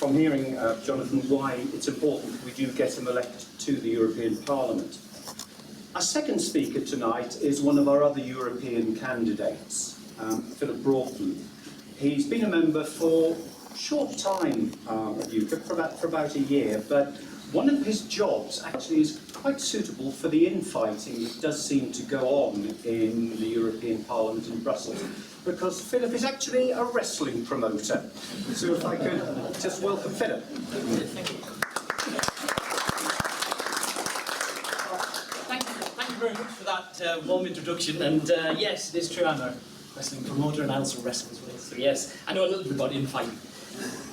From hearing, Jonathan, why it's important we do get him elected to the European Parliament. Our second speaker tonight is one of our other European candidates, Philip Broughton. He's been a member for a short time at UKIP, for about a year, but one of his jobs actually is quite suitable for the infighting that does seem to go on in the European Parliament in Brussels, because Philip is actually a wrestling promoter. So if I could just welcome Philip. Thank you. Thank you very much for that warm introduction. And yes, it is true, I'm a wrestling promoter and I also wrestle as well. So yes, I know a little bit about infighting.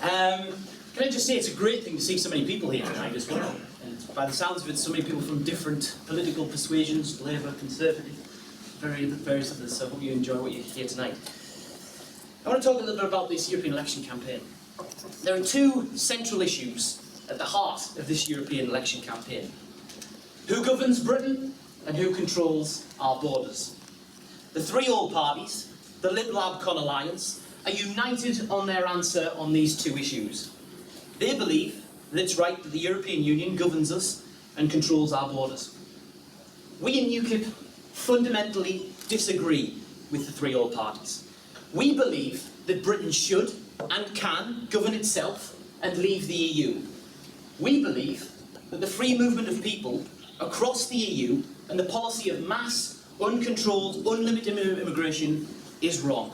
Can I just say it's a great thing to see so many people here tonight as well. And by the sounds of it, so many people from different political persuasions, Labour, Conservative, various others, so I hope you enjoy what you hear tonight. I want to talk a little bit about this European election campaign. There are two central issues at the heart of this European election campaign. Who governs Britain and who controls our borders? The three old parties, the Lib Lab Con Alliance, are united on their answer on these two issues. They believe that it's right that the European Union governs us and controls our borders. We in UKIP fundamentally disagree with the three old parties. We believe that Britain should and can govern itself and leave the EU. We believe that the free movement of people across the EU and the policy of mass, uncontrolled, unlimited immigration is wrong.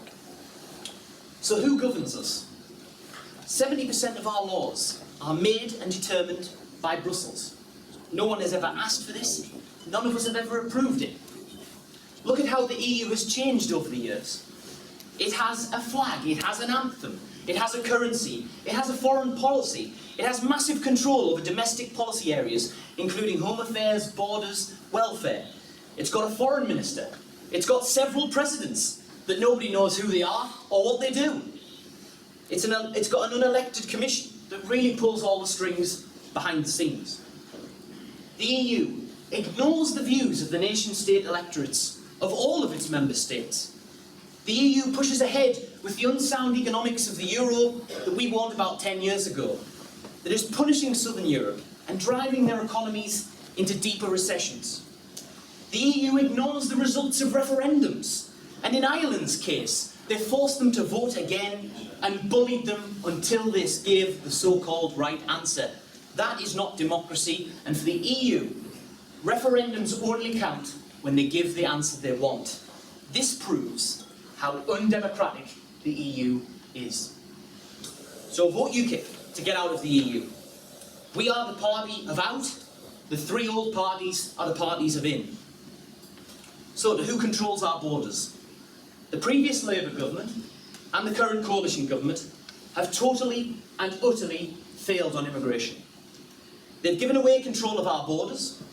So who governs us? 70% of our laws are made and determined by Brussels. No one has ever asked for this. None of us have ever approved it. Look at how the EU has changed over the years. It has a flag, it has an anthem, it has a currency, it has a foreign policy, it has massive control over domestic policy areas, including home affairs, borders, welfare. It's got a foreign minister. It's got several presidents that nobody knows who they are or what they do. It's got an unelected commission that really pulls all the strings behind the scenes. The EU ignores the views of the nation-state electorates of all of its member states. The EU pushes ahead with the unsound economics of the euro that we warned about 10 years ago, that is punishing Southern Europe and driving their economies into deeper recessions. The EU ignores the results of referendums, and in Ireland's case, they forced them to vote again and bullied them until they gave the so-called right answer. That is not democracy, and for the EU, referendums only count when they give the answer they want. This proves how undemocratic the EU is. So vote UKIP to get out of the EU. We are the party of out, the three old parties are the parties of in. So who controls our borders? The previous Labour government and the current coalition government have totally and utterly failed on immigration. They've given away control of our borders.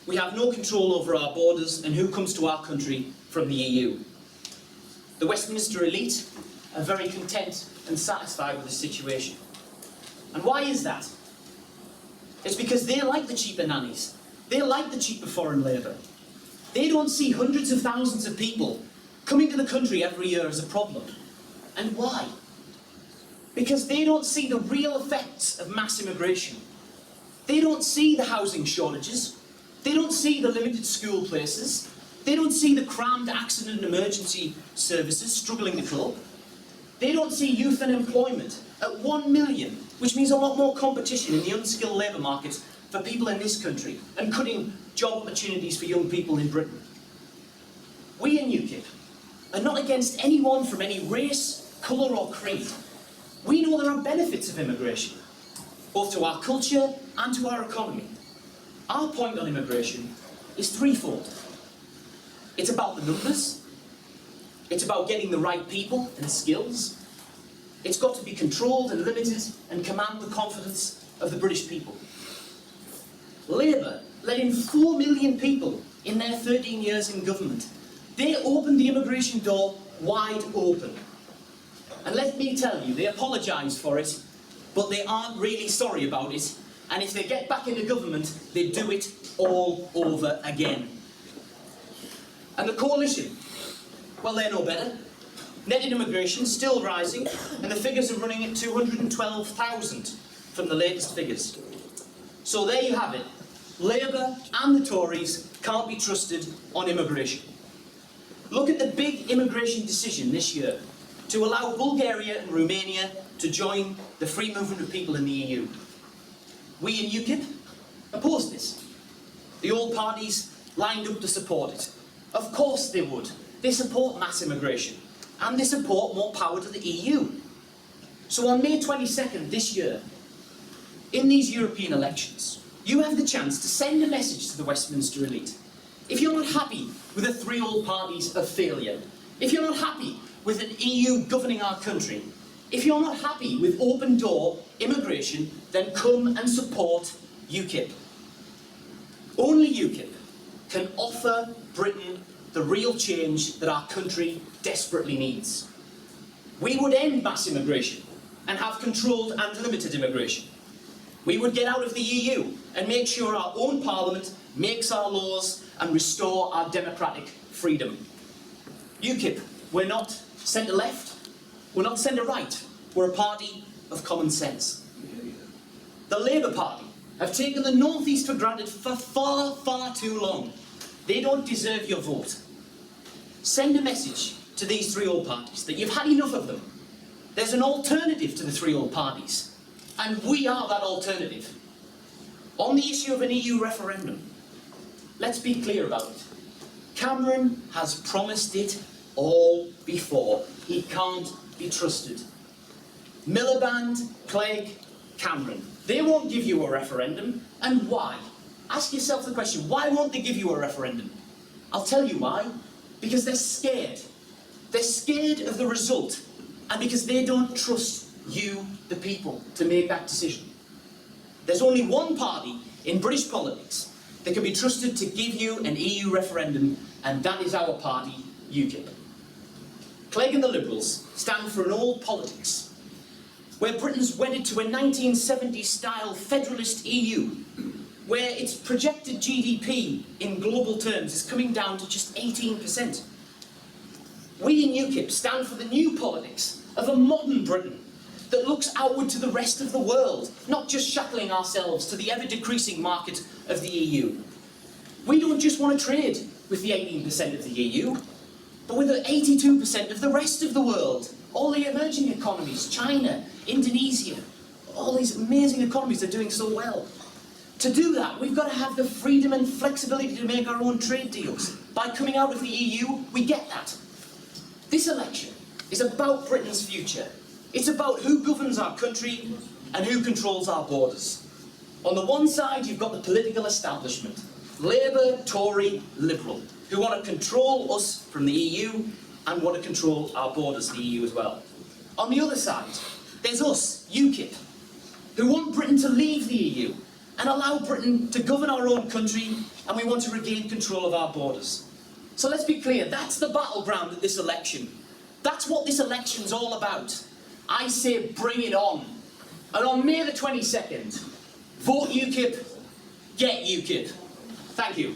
We have no control over our borders and who comes to our country from the EU. The Westminster elite are very content and satisfied with the situation. And why is that? It's because they like the cheaper nannies. They like the cheaper foreign labour. They don't see hundreds of thousands of people coming to the country every year as a problem. And why? Because they don't see the real effects of mass immigration. They don't see the housing shortages. They don't see the limited school places. They don't see the crammed accident and emergency services struggling to cope. They don't see youth unemployment at 1 million, which means a lot more competition in the unskilled labour market for people in this country and cutting job opportunities for young people in Britain. We in UKIP are not against anyone from any race, colour or creed. We know there are benefits of immigration, both to our culture and to our economy. Our point on immigration is threefold. It's about the numbers, it's about getting the right people and skills, it's got to be controlled and limited and command the confidence of the British people. Labour let in 4 million people in their 13 years in government. They opened the immigration door wide open. And let me tell you, they apologise for it, but they aren't really sorry about it. And if they get back into government, they do it all over again. And the coalition, well, they're no better. Net immigration still rising, and the figures are running at 212,000. from the latest figures. So there you have it. Labour and the Tories can't be trusted on immigration. Look at the big immigration decision this year to allow Bulgaria and Romania to join the free movement of people in the EU. We in UKIP opposed this. The old parties lined up to support it. Of course they would. They support mass immigration and they support more power to the EU. So on May 22nd this year, in these European elections, you have the chance to send a message to the Westminster elite. If you're not happy with the three old parties of failure, if you're not happy with an EU governing our country, if you're not happy with open door immigration, then come and support UKIP. Only UKIP can offer Britain the real change that our country desperately needs. We would end mass immigration and have controlled and limited immigration. We would get out of the EU and make sure our own parliament makes our laws and restore our democratic freedom. UKIP, we're not centre-left, we're not centre-right, we're a party of common sense. The Labour Party have taken the North East for granted for far, far too long. They don't deserve your vote. Send a message to these three old parties that you've had enough of them. There's an alternative to the three old parties, and we are that alternative. On the issue of an EU referendum, let's be clear about it. Cameron has promised it all before. He can't be trusted. Miliband, Clegg, Cameron. They won't give you a referendum. And why? Ask yourself the question, why won't they give you a referendum? I'll tell you why. Because they're scared. They're scared of the result. And because they don't trust you, the people, to make that decision. There's only one party in British politics that can be trusted to give you an EU referendum, and that is our party, UKIP. Clegg and the Liberals stand for an old politics, where Britain's wedded to a 1970s-style federalist EU, where its projected GDP in global terms is coming down to just 18%. We in UKIP stand for the new politics of a modern Britain that looks outward to the rest of the world, not just shackling ourselves to the ever-decreasing market of the EU. We don't just want to trade with the 18% of the EU, but with the 82% of the rest of the world. All the emerging economies, China, Indonesia, all these amazing economies are doing so well. To do that, we've got to have the freedom and flexibility to make our own trade deals. By coming out of the EU, we get that. This election is about Britain's future. It's about who governs our country and who controls our borders. On the one side, you've got the political establishment, Labour, Tory, Liberal, who want to control us from the EU and want to control our borders, the EU as well. On the other side, there's us, UKIP, who want Britain to leave the EU and allow Britain to govern our own country, and we want to regain control of our borders. So let's be clear, that's the battleground of this election. That's what this election's all about. I say bring it on. And on May the 22nd, vote UKIP, get UKIP. Thank you.